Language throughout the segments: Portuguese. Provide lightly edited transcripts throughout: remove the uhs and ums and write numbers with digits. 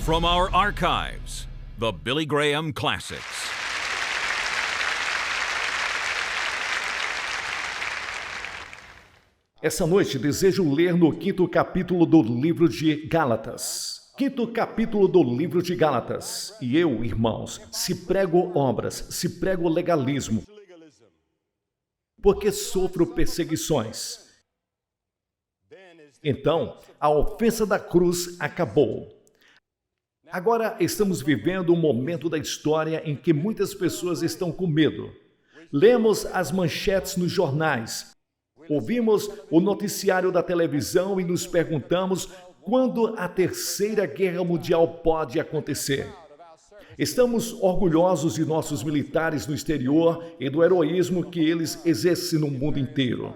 From our archives, the Billy Graham Classics. Essa noite desejo ler no 5º capítulo do livro de Gálatas. 5º capítulo do livro de Gálatas. E eu, irmãos, se prego obras, se prego legalismo, porque sofro perseguições. Então, a ofensa da cruz acabou. Agora estamos vivendo um momento da história em que muitas pessoas estão com medo. Lemos as manchetes nos jornais, ouvimos o noticiário da televisão e nos perguntamos quando a Terceira Guerra Mundial pode acontecer. Estamos orgulhosos de nossos militares no exterior e do heroísmo que eles exercem no mundo inteiro.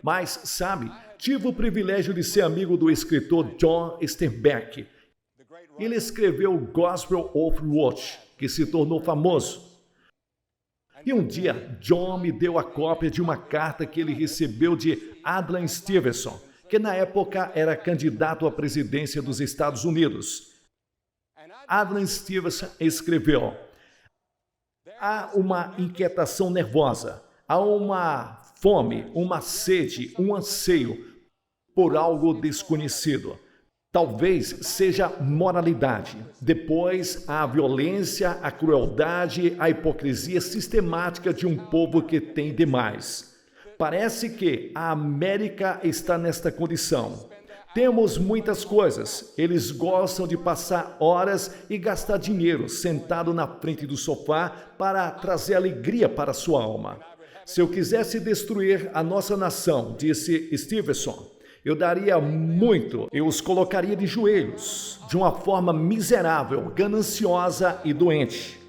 Mas, sabe, tive o privilégio de ser amigo do escritor John Steinbeck. Ele escreveu o Gospel of Ruth, que se tornou famoso. E um dia, John me deu a cópia de uma carta que ele recebeu de Adlai Stevenson, que na época era candidato à presidência dos Estados Unidos. Adlai Stevenson escreveu: há uma inquietação nervosa, há uma fome, uma sede, um anseio por algo desconhecido. Talvez seja moralidade. Depois, a violência, a crueldade, a hipocrisia sistemática de um povo que tem demais. Parece que a América está nesta condição. Temos muitas coisas. Eles gostam de passar horas e gastar dinheiro sentado na frente do sofá para trazer alegria para a sua alma. Se eu quisesse destruir a nossa nação, disse Stevenson, eu daria muito, eu os colocaria de joelhos, de uma forma miserável, gananciosa e doente.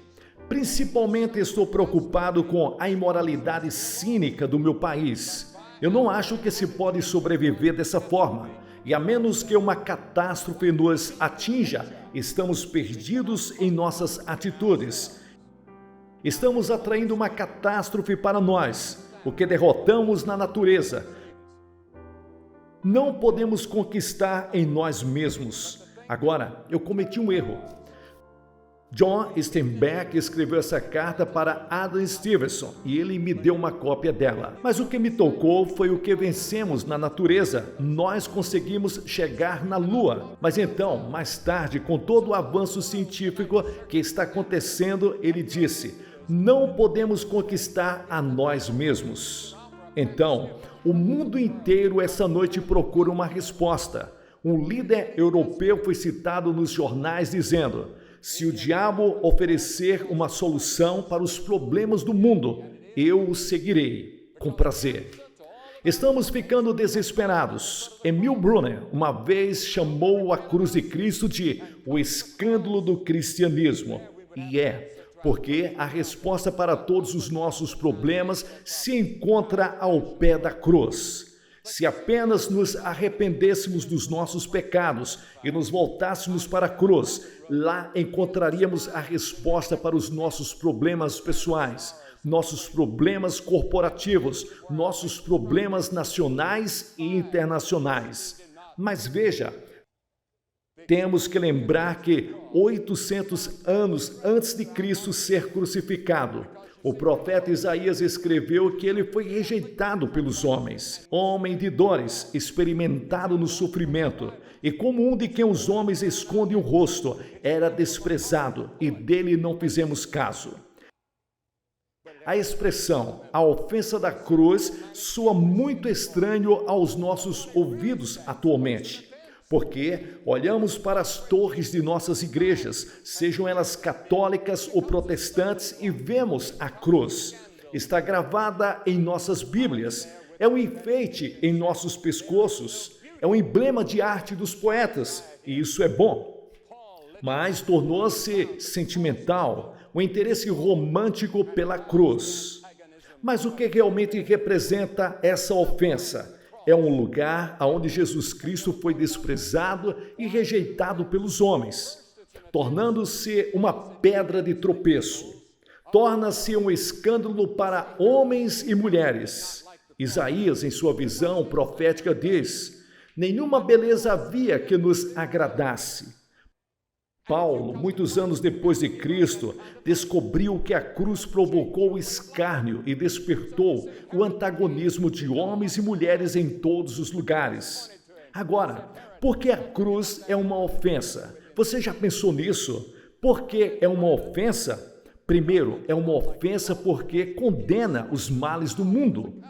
Principalmente estou preocupado com a imoralidade cínica do meu país. Eu não acho que se pode sobreviver dessa forma. E a menos que uma catástrofe nos atinja, estamos perdidos em nossas atitudes. Estamos atraindo uma catástrofe para nós, porque derrotamos na natureza. Não podemos conquistar em nós mesmos. Agora, eu cometi um erro. John Steinbeck escreveu essa carta para Adlai Stevenson e ele me deu uma cópia dela. Mas o que me tocou foi o que vencemos na natureza. Nós conseguimos chegar na Lua. Mas então, mais tarde, com todo o avanço científico que está acontecendo, ele disse: não podemos conquistar a nós mesmos. Então, o mundo inteiro essa noite procura uma resposta. Um líder europeu foi citado nos jornais dizendo: se o diabo oferecer uma solução para os problemas do mundo, eu o seguirei com prazer. Estamos ficando desesperados. Emil Brunner uma vez chamou a cruz de Cristo de o escândalo do cristianismo. E porque a resposta para todos os nossos problemas se encontra ao pé da cruz. Se apenas nos arrependêssemos dos nossos pecados e nos voltássemos para a cruz, lá encontraríamos a resposta para os nossos problemas pessoais, nossos problemas corporativos, nossos problemas nacionais e internacionais. Mas veja, temos que lembrar que 800 anos antes de Cristo ser crucificado, o profeta Isaías escreveu que ele foi rejeitado pelos homens, homem de dores, experimentado no sofrimento, e como um de quem os homens escondem o rosto, era desprezado, e dele não fizemos caso. A expressão, a ofensa da cruz, soa muito estranho aos nossos ouvidos atualmente. Porque olhamos para as torres de nossas igrejas, sejam elas católicas ou protestantes, e vemos a cruz. Está gravada em nossas Bíblias, é um enfeite em nossos pescoços, é um emblema de arte dos poetas, e isso é bom. Mas tornou-se sentimental, o interesse romântico pela cruz. Mas o que realmente representa essa ofensa? É um lugar onde Jesus Cristo foi desprezado e rejeitado pelos homens, tornando-se uma pedra de tropeço. Torna-se um escândalo para homens e mulheres. Isaías, em sua visão profética, diz: Nenhuma beleza havia que nos agradasse. Paulo, muitos anos depois de Cristo, descobriu que a cruz provocou o escárnio e despertou o antagonismo de homens e mulheres em todos os lugares. Agora, por que a cruz é uma ofensa? Você já pensou nisso? Por que é uma ofensa? Primeiro, é uma ofensa porque condena os males do mundo.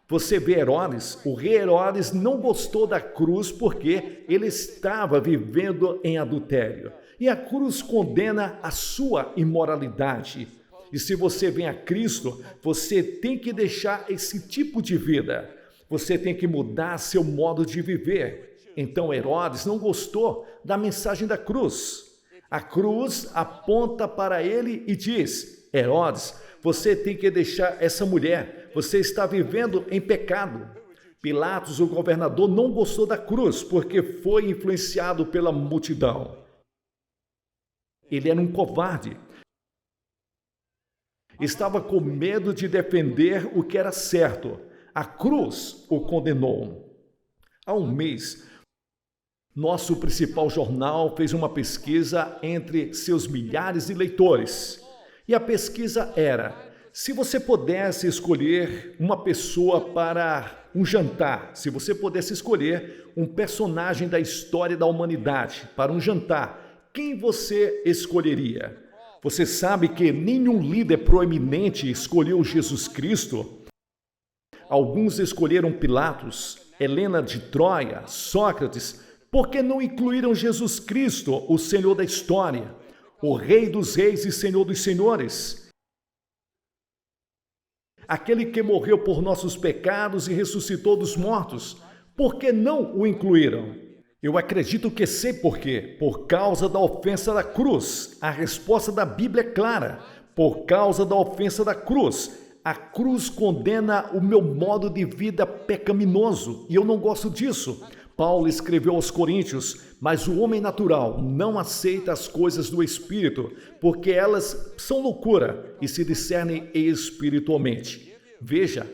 Você vê Herodes, o rei Herodes não gostou da cruz porque ele estava vivendo em adultério. E a cruz condena a sua imoralidade. E se você vem a Cristo, você tem que deixar esse tipo de vida. Você tem que mudar seu modo de viver. Então Herodes não gostou da mensagem da cruz. A cruz aponta para ele e diz: Herodes, você tem que deixar essa mulher. Você está vivendo em pecado. Pilatos, o governador, não gostou da cruz porque foi influenciado pela multidão. Ele era um covarde. Estava com medo de defender o que era certo. A cruz o condenou. Há um mês, nosso principal jornal fez uma pesquisa entre seus milhares de leitores. E a pesquisa era: se você pudesse escolher uma pessoa para um jantar, se você pudesse escolher um personagem da história da humanidade para um jantar, quem você escolheria? Você sabe que nenhum líder proeminente escolheu Jesus Cristo? Alguns escolheram Pilatos, Helena de Troia, Sócrates. Por que não incluíram Jesus Cristo, o Senhor da história, o Rei dos reis e Senhor dos senhores? Aquele que morreu por nossos pecados e ressuscitou dos mortos. Por que não o incluíram? Eu acredito que sei por quê. Por causa da ofensa da cruz. A resposta da Bíblia é clara. Por causa da ofensa da cruz. A cruz condena o meu modo de vida pecaminoso e eu não gosto disso. Paulo escreveu aos Coríntios: mas o homem natural não aceita as coisas do Espírito, porque elas são loucura e se discernem espiritualmente. Veja,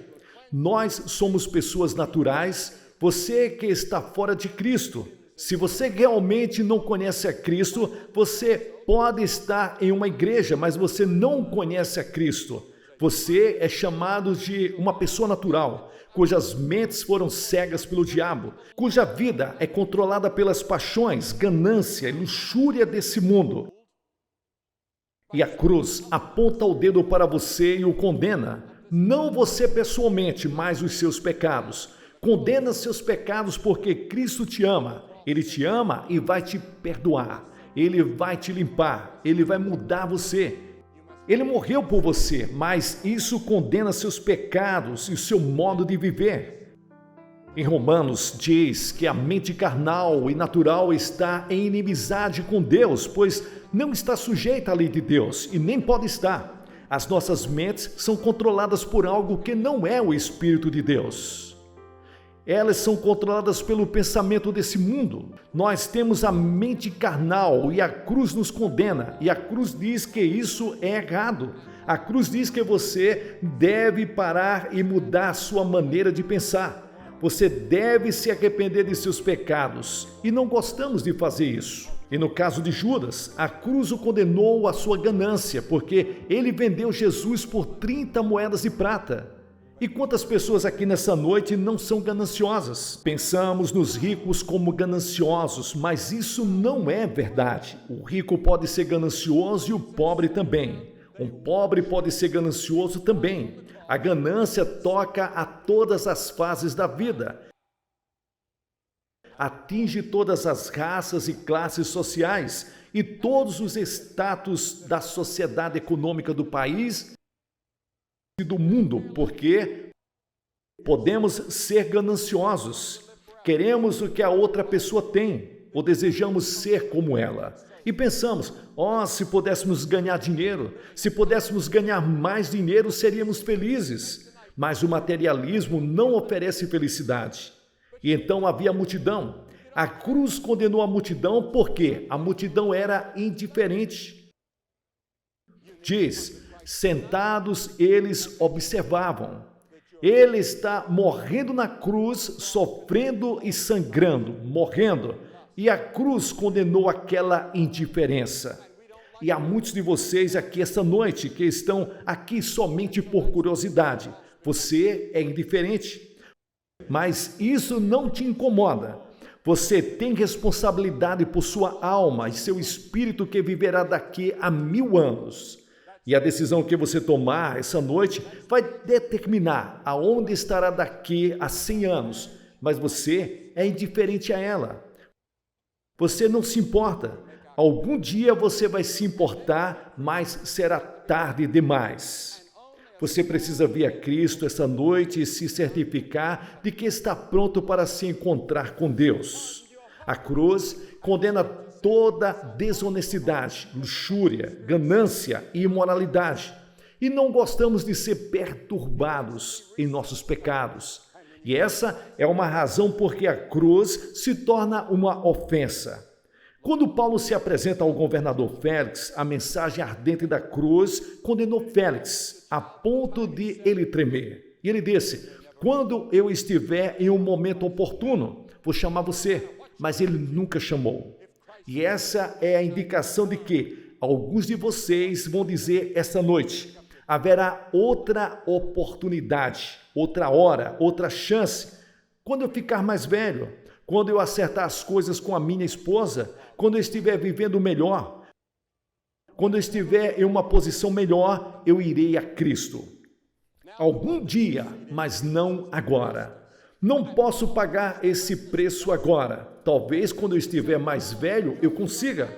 nós somos pessoas naturais, você que está fora de Cristo. Se você realmente não conhece a Cristo, você pode estar em uma igreja, mas você não conhece a Cristo. Você é chamado de uma pessoa natural, cujas mentes foram cegas pelo diabo, cuja vida é controlada pelas paixões, ganância e luxúria desse mundo. E a cruz aponta o dedo para você e o condena, não você pessoalmente, mas os seus pecados. Condena seus pecados porque Cristo te ama. Ele te ama e vai te perdoar. Ele vai te limpar. Ele vai mudar você. Ele morreu por você, mas isso condena seus pecados e seu modo de viver. Em Romanos diz que a mente carnal e natural está em inimizade com Deus, pois não está sujeita à lei de Deus e nem pode estar. As nossas mentes são controladas por algo que não é o Espírito de Deus. Elas são controladas pelo pensamento desse mundo. Nós temos a mente carnal e a cruz nos condena. E a cruz diz que isso é errado. A cruz diz que você deve parar e mudar a sua maneira de pensar. Você deve se arrepender de seus pecados. E não gostamos de fazer isso. E no caso de Judas, a cruz o condenou à sua ganância, porque ele vendeu Jesus por 30 moedas de prata. E quantas pessoas aqui nessa noite não são gananciosas? Pensamos nos ricos como gananciosos, mas isso não é verdade. O rico pode ser ganancioso e o pobre também. Um pobre pode ser ganancioso também. A ganância toca a todas as fases da vida. Atinge todas as raças e classes sociais e todos os status da sociedade econômica do país e do mundo, porque podemos ser gananciosos, queremos o que a outra pessoa tem, ou desejamos ser como ela, e pensamos, se pudéssemos ganhar dinheiro, se pudéssemos ganhar mais dinheiro, seríamos felizes, mas o materialismo não oferece felicidade, e então havia multidão. A cruz condenou a multidão porque a multidão era indiferente. Diz: sentados, eles observavam. Ele está morrendo na cruz, sofrendo e sangrando, morrendo. E a cruz condenou aquela indiferença. E há muitos de vocês aqui esta noite que estão aqui somente por curiosidade. Você é indiferente, mas isso não te incomoda. Você tem responsabilidade por sua alma e seu espírito que viverá daqui a 1000 anos. E a decisão que você tomar essa noite vai determinar aonde estará daqui a 100 anos. Mas você é indiferente a ela. Você não se importa. Algum dia você vai se importar, mas será tarde demais. Você precisa vir a Cristo essa noite e se certificar de que está pronto para se encontrar com Deus. A cruz condena toda desonestidade, luxúria, ganância e imoralidade. E não gostamos de ser perturbados em nossos pecados. E essa é uma razão porque a cruz se torna uma ofensa. Quando Paulo se apresenta ao governador Félix, a mensagem ardente da cruz condenou Félix a ponto de ele tremer. E ele disse: quando eu estiver em um momento oportuno, vou chamar você. Mas ele nunca chamou. E essa é a indicação de que alguns de vocês vão dizer esta noite: haverá outra oportunidade, outra hora, outra chance. Quando eu ficar mais velho, quando eu acertar as coisas com a minha esposa, quando eu estiver vivendo melhor, quando eu estiver em uma posição melhor, eu irei a Cristo. Algum dia, mas não agora. Não posso pagar esse preço agora. Talvez quando eu estiver mais velho, eu consiga.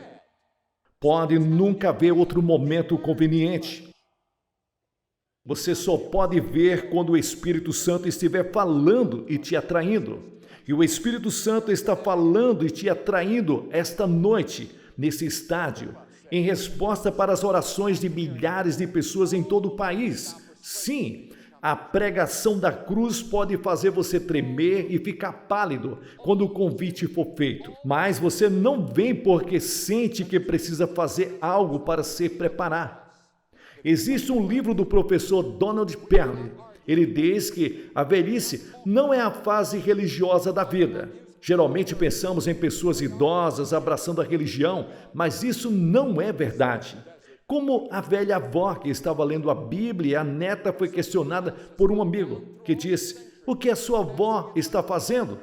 Pode nunca haver outro momento conveniente. Você só pode ver quando o Espírito Santo estiver falando e te atraindo. E o Espírito Santo está falando e te atraindo esta noite, nesse estádio, em resposta para as orações de milhares de pessoas em todo o país. Sim, a pregação da cruz pode fazer você tremer e ficar pálido quando o convite for feito. Mas você não vem porque sente que precisa fazer algo para se preparar. Existe um livro do professor Donald Perry. Ele diz que a velhice não é a fase religiosa da vida. Geralmente pensamos em pessoas idosas abraçando a religião, mas isso não é verdade. Como a velha avó que estava lendo a Bíblia, a neta foi questionada por um amigo que disse: o que a sua avó está fazendo?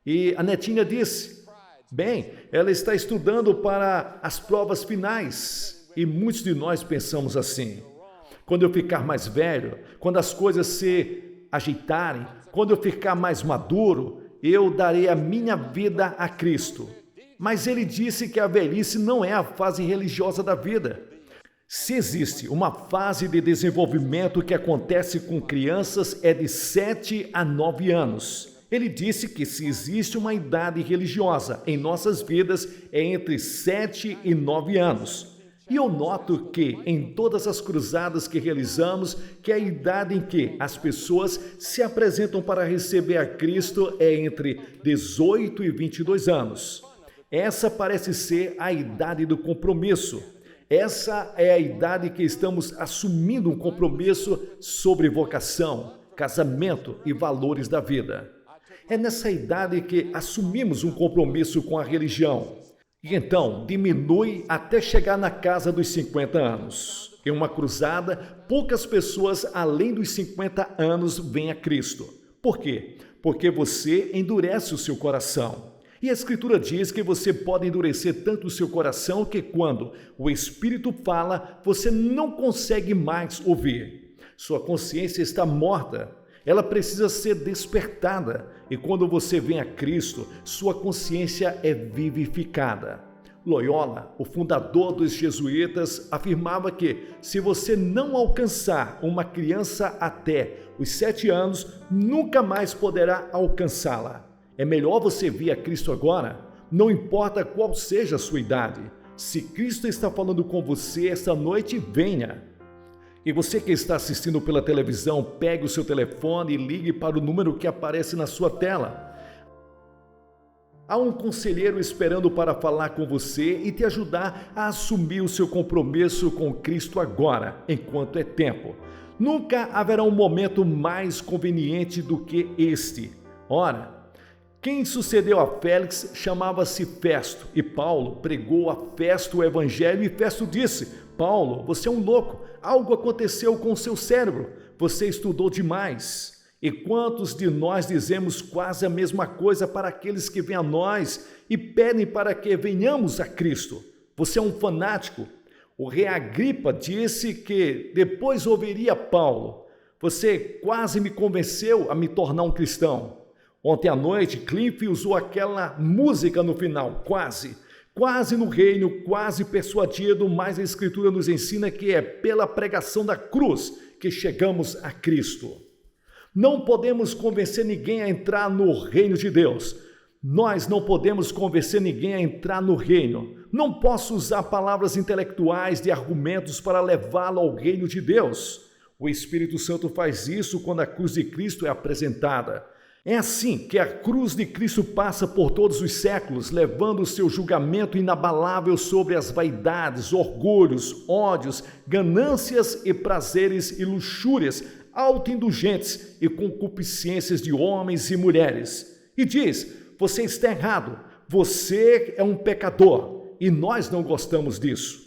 E a netinha disse: bem, ela está estudando para as provas finais. E muitos de nós pensamos assim: quando eu ficar mais velho, quando as coisas se ajeitarem, quando eu ficar mais maduro, eu darei a minha vida a Cristo. Mas ele disse que a velhice não é a fase religiosa da vida. Se existe uma fase de desenvolvimento que acontece com crianças, é de 7 a 9 anos. Ele disse que se existe uma idade religiosa em nossas vidas, é entre 7 e 9 anos. E eu noto que, em todas as cruzadas que realizamos, que a idade em que as pessoas se apresentam para receber a Cristo é entre 18 e 22 anos. Essa parece ser a idade do compromisso. Essa é a idade que estamos assumindo um compromisso sobre vocação, casamento e valores da vida. É nessa idade que assumimos um compromisso com a religião. E então, diminui até chegar na casa dos 50 anos. Em uma cruzada, poucas pessoas além dos 50 anos vêm a Cristo. Por quê? Porque você endurece o seu coração. E a Escritura diz que você pode endurecer tanto o seu coração que quando o Espírito fala, você não consegue mais ouvir. Sua consciência está morta. Ela precisa ser despertada. E quando você vem a Cristo, sua consciência é vivificada. Loyola, o fundador dos jesuítas, afirmava que se você não alcançar uma criança até os 7 anos, nunca mais poderá alcançá-la. É melhor você vir a Cristo agora, não importa qual seja a sua idade. Se Cristo está falando com você esta noite, venha. E você que está assistindo pela televisão, pegue o seu telefone e ligue para o número que aparece na sua tela. Há um conselheiro esperando para falar com você e te ajudar a assumir o seu compromisso com Cristo agora, enquanto é tempo. Nunca haverá um momento mais conveniente do que este. Ora, quem sucedeu a Félix chamava-se Festo, e Paulo pregou a Festo o evangelho, e Festo disse: Paulo, você é um louco, algo aconteceu com o seu cérebro, você estudou demais. E quantos de nós dizemos quase a mesma coisa para aqueles que vêm a nós e pedem para que venhamos a Cristo? Você é um fanático. O rei Agripa disse que depois ouviria Paulo. Você quase me convenceu a me tornar um cristão. Ontem à noite, Cliff usou aquela música no final, quase no reino, quase persuadido, mas a Escritura nos ensina que é pela pregação da cruz que chegamos a Cristo. Não podemos convencer ninguém a entrar no reino de Deus. Nós não podemos convencer ninguém a entrar no reino. Não posso usar palavras intelectuais de argumentos para levá-lo ao reino de Deus. O Espírito Santo faz isso quando a cruz de Cristo é apresentada. É assim que a cruz de Cristo passa por todos os séculos, levando o seu julgamento inabalável sobre as vaidades, orgulhos, ódios, ganâncias e prazeres e luxúrias, autoindulgentes e concupiscências de homens e mulheres. E diz: você está errado, você é um pecador, e nós não gostamos disso.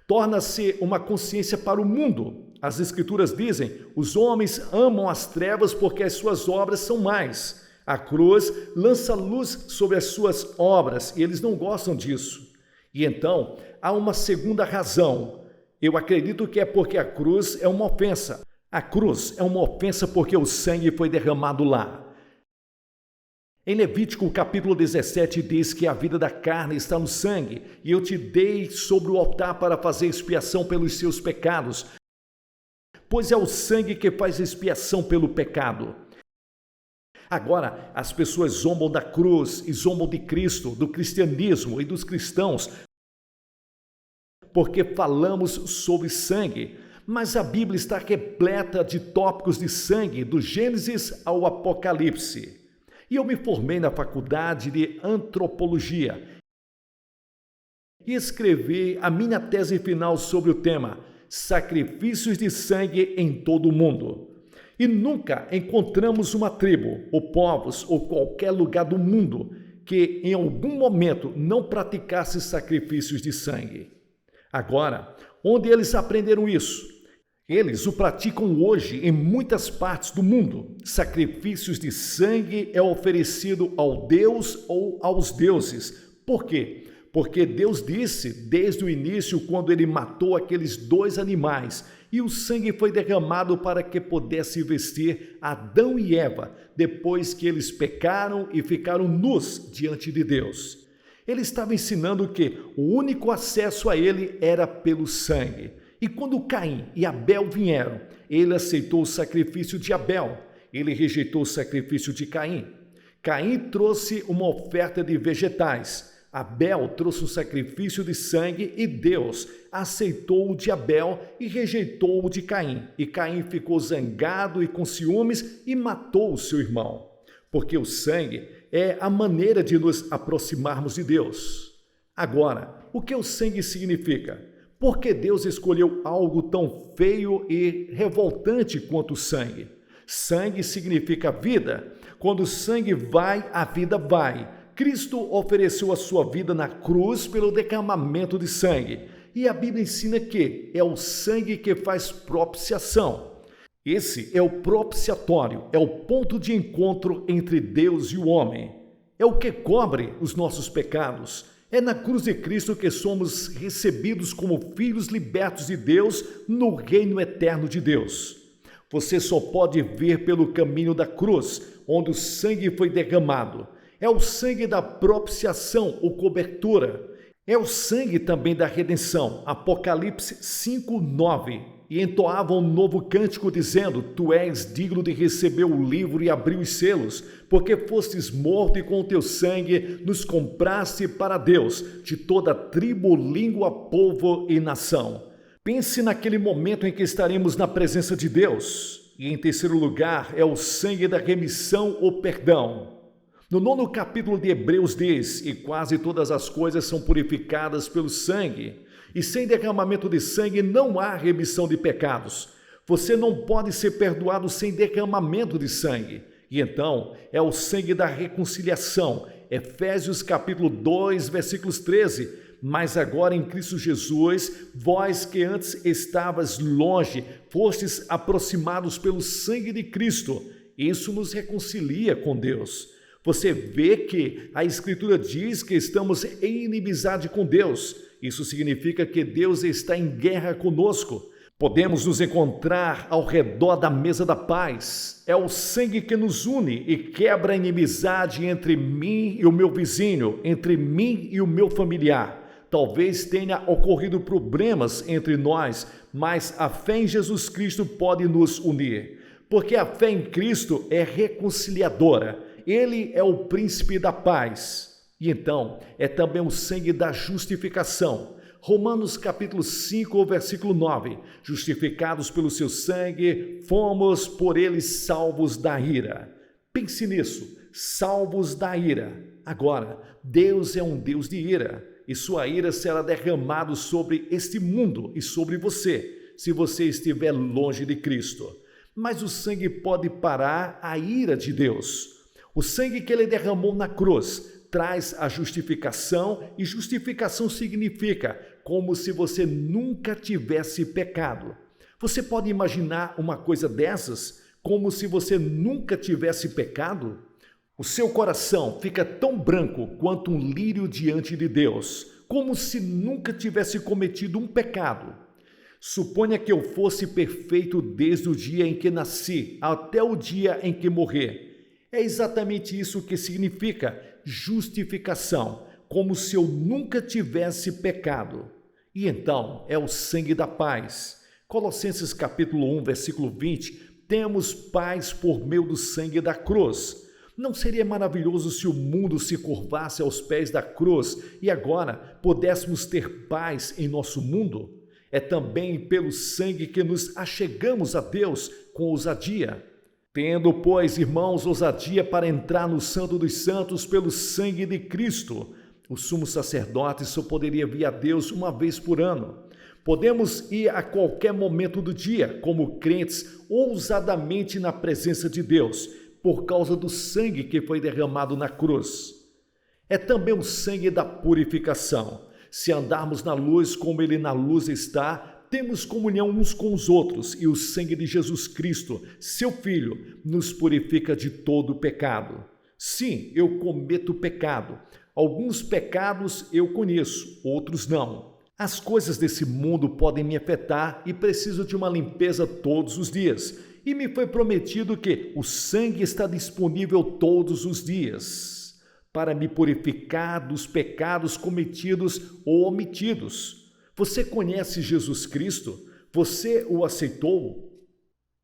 Torna-se uma consciência para o mundo. As Escrituras dizem: os homens amam as trevas porque as suas obras são más. A cruz lança luz sobre as suas obras e eles não gostam disso. E então, há uma segunda razão. Eu acredito que é porque a cruz é uma ofensa. A cruz é uma ofensa porque o sangue foi derramado lá. Em Levítico capítulo 17 diz que a vida da carne está no sangue, e eu te dei sobre o altar para fazer expiação pelos seus pecados, pois é o sangue que faz expiação pelo pecado. Agora, as pessoas zombam da cruz e zombam de Cristo, do cristianismo e dos cristãos, porque falamos sobre sangue. Mas a Bíblia está repleta de tópicos de sangue, do Gênesis ao Apocalipse. E eu me formei na faculdade de antropologia e escrevi a minha tese final sobre o tema sacrifícios de sangue em todo o mundo. E nunca encontramos uma tribo, ou povos, ou qualquer lugar do mundo que em algum momento não praticasse sacrifícios de sangue. Agora, onde eles aprenderam isso? Eles o praticam hoje em muitas partes do mundo. Sacrifícios de sangue é oferecido ao Deus ou aos deuses. Por quê? Porque Deus disse desde o início, quando ele matou aqueles 2 animais, e o sangue foi derramado para que pudesse vestir Adão e Eva, depois que eles pecaram e ficaram nus diante de Deus. Ele estava ensinando que o único acesso a ele era pelo sangue. E quando Caim e Abel vieram, ele aceitou o sacrifício de Abel, ele rejeitou o sacrifício de Caim. Caim trouxe uma oferta de vegetais, Abel trouxe um sacrifício de sangue e Deus aceitou o de Abel e rejeitou o de Caim. E Caim ficou zangado e com ciúmes e matou o seu irmão, porque o sangue é a maneira de nos aproximarmos de Deus. Agora, o que o sangue significa? Por que Deus escolheu algo tão feio e revoltante quanto o sangue? Sangue significa vida. Quando o sangue vai, a vida vai. Cristo ofereceu a sua vida na cruz pelo derramamento de sangue. E a Bíblia ensina que é o sangue que faz propiciação. Esse é o propiciatório, é o ponto de encontro entre Deus e o homem. É o que cobre os nossos pecados. É na cruz de Cristo que somos recebidos como filhos libertos de Deus no reino eterno de Deus. Você só pode vir pelo caminho da cruz, onde o sangue foi derramado. É o sangue da propiciação ou cobertura. É o sangue também da redenção. Apocalipse 5:9. E entoavam um novo cântico dizendo: Tu és digno de receber o livro e abrir os selos, porque fostes morto e com o teu sangue nos compraste para Deus, de toda tribo, língua, povo e nação. Pense naquele momento em que estaremos na presença de Deus. E em terceiro lugar, é o sangue da remissão ou perdão. No 9º capítulo de Hebreus diz: E quase todas as coisas são purificadas pelo sangue, e sem derramamento de sangue não há remissão de pecados. Você não pode ser perdoado sem derramamento de sangue. E então, é o sangue da reconciliação. Efésios capítulo 2, versículos 13. Mas agora em Cristo Jesus, vós que antes estavas longe, fostes aproximados pelo sangue de Cristo. Isso nos reconcilia com Deus. Você vê que a Escritura diz que estamos em inimizade com Deus. Isso significa que Deus está em guerra conosco. Podemos nos encontrar ao redor da mesa da paz. É o sangue que nos une e quebra a inimizade entre mim e o meu vizinho, entre mim e o meu familiar. Talvez tenha ocorrido problemas entre nós, mas a fé em Jesus Cristo pode nos unir. Porque a fé em Cristo é reconciliadora. Ele é o príncipe da paz. E então, é também o sangue da justificação. Romanos capítulo 5, versículo 9. Justificados pelo seu sangue, fomos por ele salvos da ira. Pense nisso, salvos da ira. Agora, Deus é um Deus de ira, e sua ira será derramada sobre este mundo e sobre você, se você estiver longe de Cristo. Mas o sangue pode parar a ira de Deus. O sangue que ele derramou na cruz traz a justificação, e justificação significa como se você nunca tivesse pecado. Você pode imaginar uma coisa dessas? Como se você nunca tivesse pecado? O seu coração fica tão branco quanto um lírio diante de Deus, como se nunca tivesse cometido um pecado. Suponha que eu fosse perfeito desde o dia em que nasci até o dia em que morrer. É exatamente isso que significa justificação, como se eu nunca tivesse pecado. E então é o sangue da paz. Colossenses capítulo 1, versículo 20, temos paz por meio do sangue da cruz. Não seria maravilhoso se o mundo se curvasse aos pés da cruz e agora pudéssemos ter paz em nosso mundo? É também pelo sangue que nos achegamos a Deus com ousadia. Tendo, pois, irmãos, ousadia para entrar no Santo dos Santos pelo sangue de Cristo. O sumo sacerdote só poderia vir a Deus uma vez por ano. Podemos ir a qualquer momento do dia, como crentes, ousadamente na presença de Deus, por causa do sangue que foi derramado na cruz. É também o sangue da purificação. Se andarmos na luz como Ele na luz está, temos comunhão uns com os outros, e o sangue de Jesus Cristo, seu Filho, nos purifica de todo pecado. Sim, eu cometo pecado. Alguns pecados eu conheço, outros não. As coisas desse mundo podem me afetar e preciso de uma limpeza todos os dias. E me foi prometido que o sangue está disponível todos os dias para me purificar dos pecados cometidos ou omitidos. Você conhece Jesus Cristo? Você o aceitou?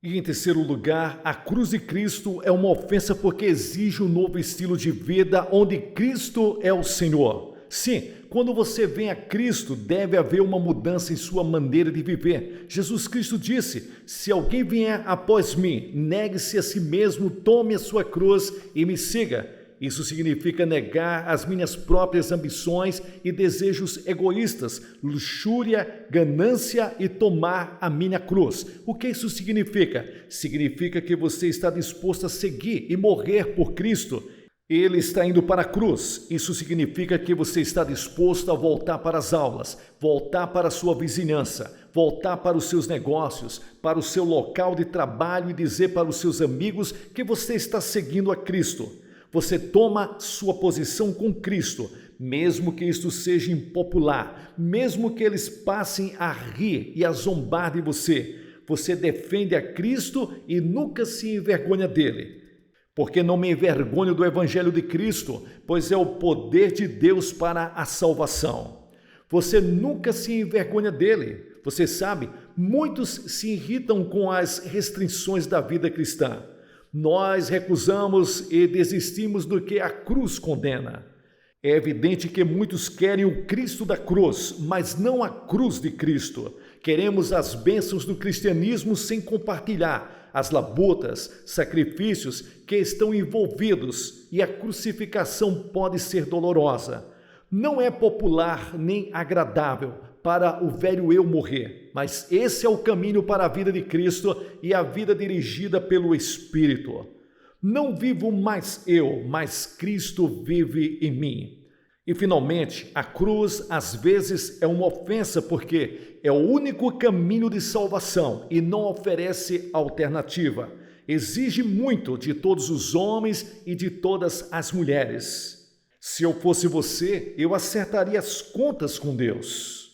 E em terceiro lugar, a cruz de Cristo é uma ofensa porque exige um novo estilo de vida onde Cristo é o Senhor. Sim, quando você vem a Cristo, deve haver uma mudança em sua maneira de viver. Jesus Cristo disse: se alguém vier após mim, negue-se a si mesmo, tome a sua cruz e me siga. Isso significa negar as minhas próprias ambições e desejos egoístas, luxúria, ganância e tomar a minha cruz. O que isso significa? Significa que você está disposto a seguir e morrer por Cristo. Ele está indo para a cruz. Isso significa que você está disposto a voltar para as aulas, voltar para a sua vizinhança, voltar para os seus negócios, para o seu local de trabalho e dizer para os seus amigos que você está seguindo a Cristo. Você toma sua posição com Cristo, mesmo que isto seja impopular, mesmo que eles passem a rir e a zombar de você. Você defende a Cristo e nunca se envergonha dele. Porque não me envergonho do Evangelho de Cristo, pois é o poder de Deus para a salvação. Você nunca se envergonha dele. Você sabe, muitos se irritam com as restrições da vida cristã. Nós recusamos e desistimos do que a cruz condena. É evidente que muitos querem o Cristo da cruz, mas não a cruz de Cristo. Queremos as bênçãos do cristianismo sem compartilhar as labutas, sacrifícios que estão envolvidos, e a crucificação pode ser dolorosa. Não é popular nem agradável, para o velho eu morrer, mas esse é o caminho para a vida de Cristo e a vida dirigida pelo Espírito. Não vivo mais eu, mas Cristo vive em mim. E finalmente, a cruz às vezes é uma ofensa porque é o único caminho de salvação e não oferece alternativa. Exige muito de todos os homens e de todas as mulheres. Se eu fosse você, eu acertaria as contas com Deus.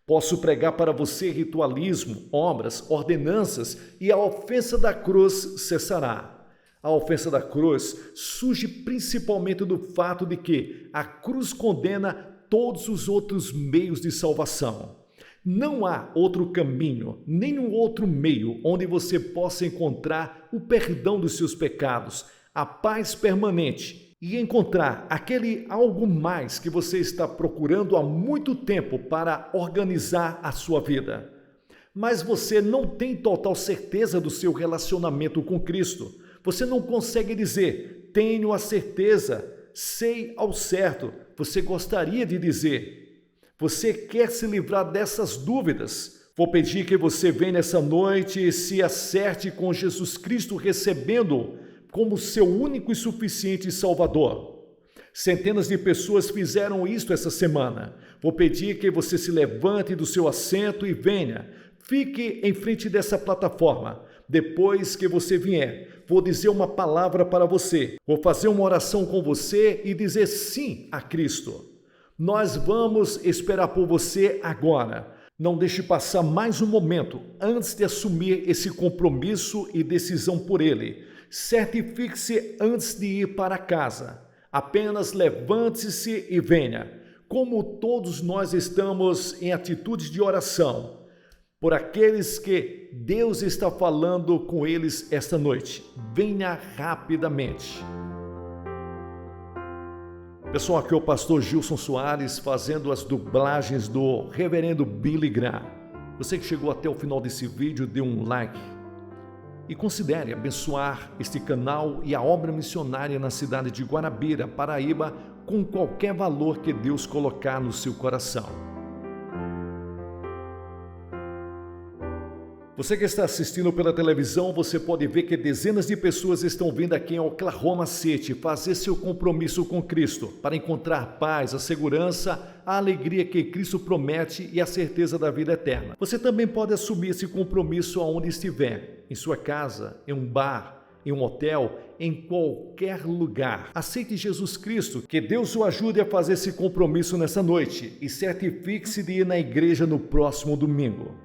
Posso pregar para você ritualismo, obras, ordenanças e a ofensa da cruz cessará. A ofensa da cruz surge principalmente do fato de que a cruz condena todos os outros meios de salvação. Não há outro caminho, nenhum outro meio onde você possa encontrar o perdão dos seus pecados, a paz permanente e encontrar aquele algo mais que você está procurando há muito tempo para organizar a sua vida. Mas você não tem total certeza do seu relacionamento com Cristo. Você não consegue dizer, tenho a certeza, sei ao certo. Você gostaria de dizer. Você quer se livrar dessas dúvidas. Vou pedir que você venha nessa noite e se acerte com Jesus Cristo, recebendo-o como seu único e suficiente Salvador. Centenas de pessoas fizeram isto essa semana. Vou pedir que você se levante do seu assento e venha. Fique em frente dessa plataforma. Depois que você vier, vou dizer uma palavra para você. Vou fazer uma oração com você e dizer sim a Cristo. Nós vamos esperar por você agora. Não deixe passar mais um momento antes de assumir esse compromisso e decisão por Ele. Certifique-se antes de ir para casa. Apenas levante-se e venha. Como todos nós estamos em atitudes de oração, por aqueles que Deus está falando com eles esta noite. Venha rapidamente. Pessoal, aqui é o pastor Gilson Soares fazendo as dublagens do reverendo Billy Graham. Você que chegou até o final desse vídeo, dê um like e considere abençoar este canal e a obra missionária na cidade de Guarabira, Paraíba, com qualquer valor que Deus colocar no seu coração. Você que está assistindo pela televisão, você pode ver que dezenas de pessoas estão vindo aqui em Oklahoma City fazer seu compromisso com Cristo para encontrar paz, a segurança, a alegria que Cristo promete e a certeza da vida eterna. Você também pode assumir esse compromisso aonde estiver, em sua casa, em um bar, em um hotel, em qualquer lugar. Aceite Jesus Cristo, que Deus o ajude a fazer esse compromisso nessa noite e certifique-se de ir na igreja no próximo domingo.